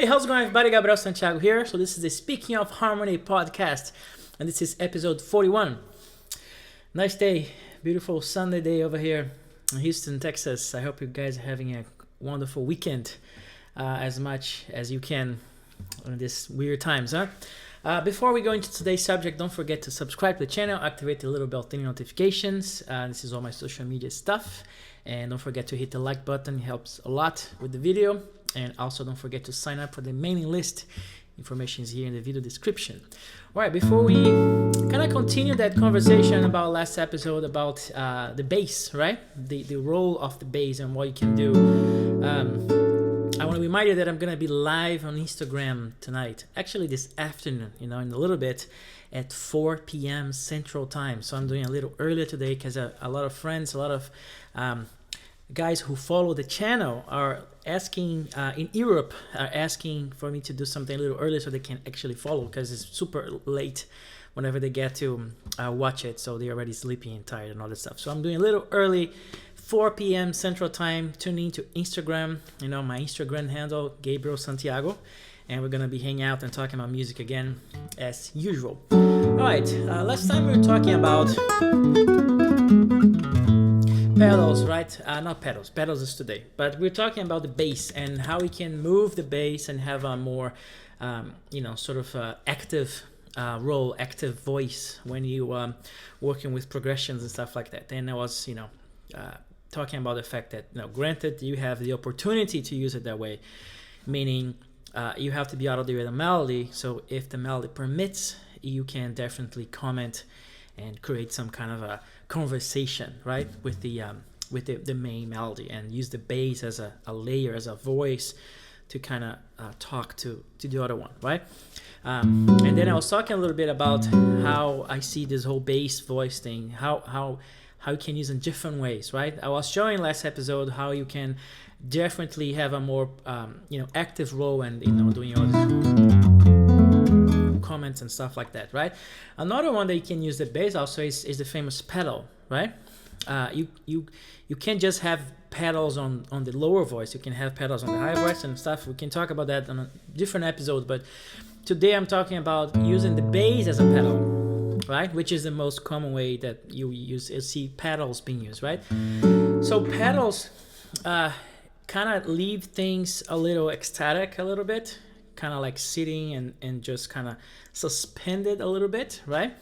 Hey, how's it going, everybody? Gabriel, Santiago here. So this is the Speaking of Harmony podcast, and this is episode 41. Nice day, beautiful Sunday day over here in Houston, Texas. I hope you guys are having a wonderful weekend, as much as you can in these weird times, huh? Before we go into today's subject, don't forget to subscribe to the channel, activate the little bell thing notifications. This is all my social media stuff. And don't forget to hit the like button, it helps a lot with the video. And also don't forget to sign up for the mailing list. Information is here in the video description. All right, before we kind of continue that conversation about last episode about the bass, right? The role of the bass and what you can do. I want to remind you that I'm going to be live on Instagram tonight. Actually, this afternoon, in a little bit at 4 p.m. Central Time. So I'm doing a little earlier today because a lot of friends, a lot of guys who follow the channel are asking in Europe are asking for me to do something a little earlier so they can actually follow, because it's super late whenever they get to watch it, so they're already sleepy and tired and all that stuff. So I'm doing a little early, 4 p.m. Central Time. Tune in to Instagram, my Instagram handle, Gabriel Santiago, and we're gonna be hanging out and talking about music again as usual. All right, last time we were talking about pedals, right? Not pedals. Pedals is today. But we're talking about the bass and how we can move the bass and have a more, active role, active voice when you working with progressions and stuff like that. And I was, talking about the fact that, granted, you have the opportunity to use it that way, meaning you have to be out there with a melody. So if the melody permits, you can definitely comment and create some kind of a conversation, right, with the main melody, and use the bass as a layer, as a voice to kind of talk to the other one, right? And then I was talking a little bit about how I see this whole bass voice thing, how you can use in different ways, right? I was showing last episode how you can definitely have a more active role and doing all this comments and stuff like that, right? Another one that you can use the bass also is the famous pedal, right? You can't just have pedals on the lower voice. You can have pedals on the high voice and stuff. We can talk about that on a different episode, but today I'm talking about using the bass as a pedal, right? Which is the most common way that you see pedals being used, right? So pedals kind of leave things a little ecstatic a little bit, kind of like sitting and just kind of suspended a little bit, right?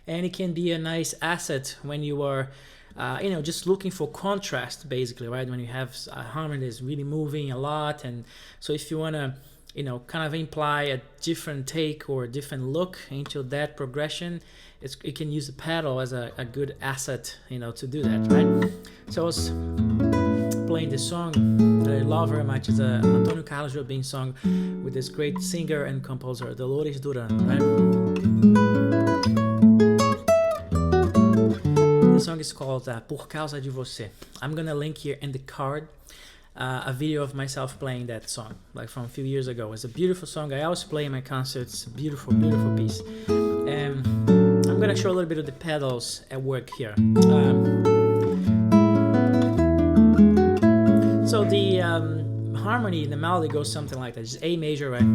And it can be a nice asset when you are just looking for contrast, basically, right? When you have a harmony that's really moving a lot. And so if you want to kind of imply a different take or a different look into that progression, it can use the pedal as a good asset to do that, right? So I was playing this song that I love very much. It's a Antonio Carlos Jobim song with this great singer and composer, Dolores Duran, right? The song is called Por Causa de Você. I'm gonna link here in the card a video of myself playing that song, like from a few years ago. It's a beautiful song. I always play in my concerts. Beautiful, beautiful piece. And I'm gonna show a little bit of the pedals at work here. So the harmony, the melody goes something like that. It's A major, right?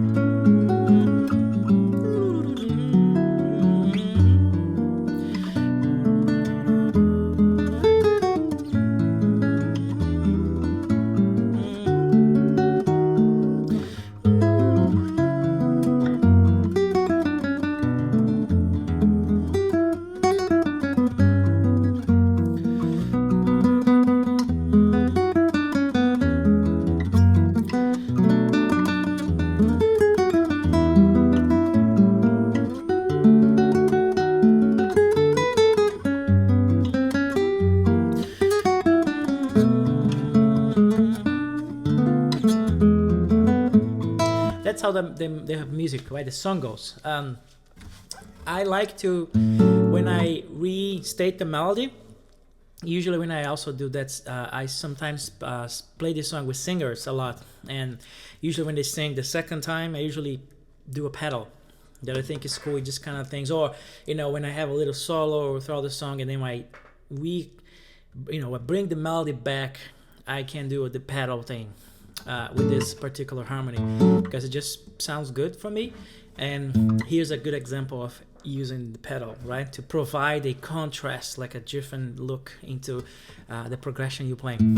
That's how they have music, right? The song goes. I like to, when I restate the melody, usually when I also do that, I sometimes play this song with singers a lot. And usually when they sing the second time, I usually do a pedal that I think is cool, just kind of things. Or, when I have a little solo throughout the song and then I bring the melody back, I can do the pedal thing. with this particular harmony, because it just sounds good for me. And here's a good example of using the pedal, right, to provide a contrast, like a different look into the progression you're playing.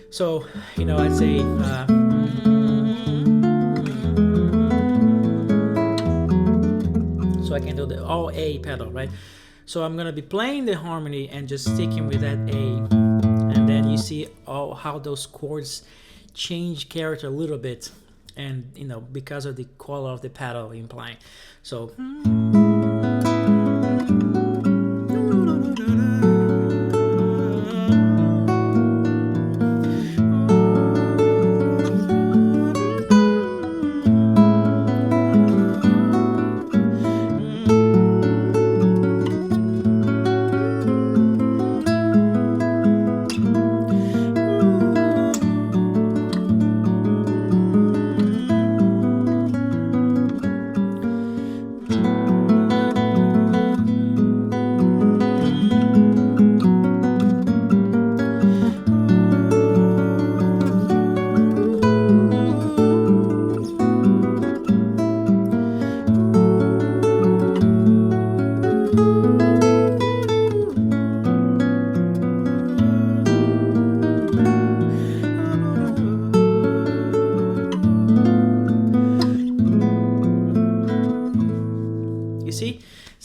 So, I'd say so I can do the all A pedal, right? So I'm gonna be playing the harmony and just sticking with that A, and then you see how those chords change character a little bit, and because of the color of the pedal you're playing. So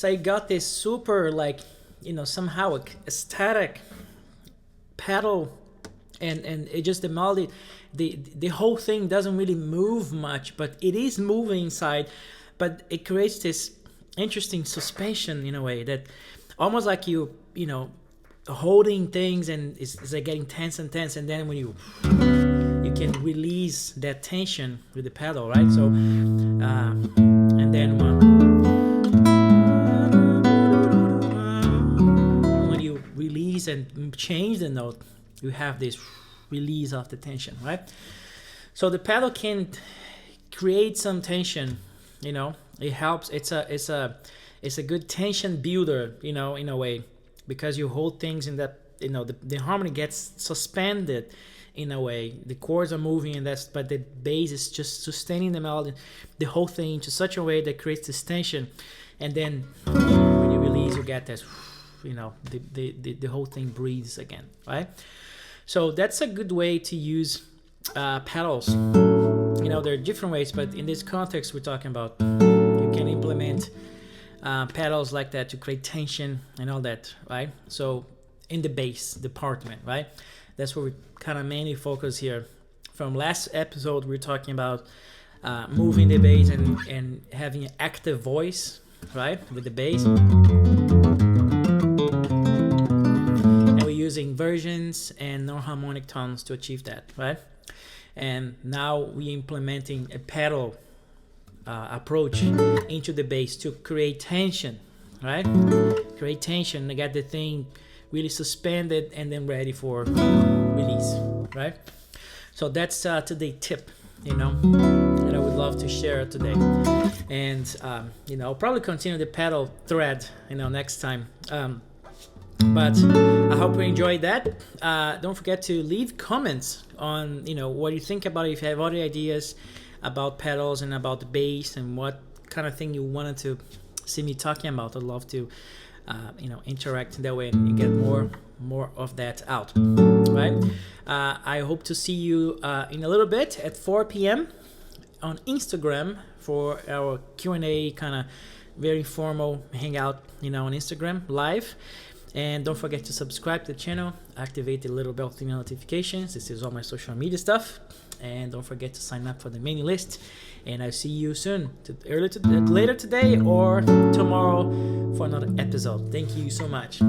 So you got this super, somehow aesthetic pedal, and it just, the melody, the whole thing doesn't really move much, but it is moving inside, but it creates this interesting suspension in a way that almost like you holding things, and it's like getting tense, and then when you can release that tension with the pedal, right? So and then when you release and change the note, you have this release of the tension, right? So the pedal can create some tension, it helps. It's a good tension builder, in a way, because you hold things in that, the harmony gets suspended in a way. The chords are moving, but the bass is just sustaining the melody, the whole thing, into such a way that creates this tension. And then when you release, you get this, the whole thing breathes again, right? So that's a good way to use pedals. There are different ways, but in this context we're talking about, you can implement pedals like that to create tension and all that, right? So in the bass department, right? That's where we kind of mainly focus here. From last episode, we're talking about moving the bass and having an active voice, right, with the bass. And we're using inversions and non-harmonic tones to achieve that, right? And now we're implementing a pedal approach into the bass to create tension, right? Create tension and get the thing really suspended and then ready for release, right? So that's today's tip, that I would love to share today. And I'll probably continue the pedal thread, next time. But I hope you enjoyed that. Don't forget to leave comments on, what you think about it. If you have other ideas about pedals and about the bass and what kind of thing you wanted to see me talking about, I'd love to, interact that way and get more of that out, right? I hope to see you in a little bit at 4 p.m. on Instagram for our Q&A, kind of very informal hangout, on Instagram live. And don't forget to subscribe to the channel, activate the little bell thing notifications. This is all my social media stuff. And don't forget to sign up for the mailing list. And I'll see you soon, later today or tomorrow for another episode. Thank you so much.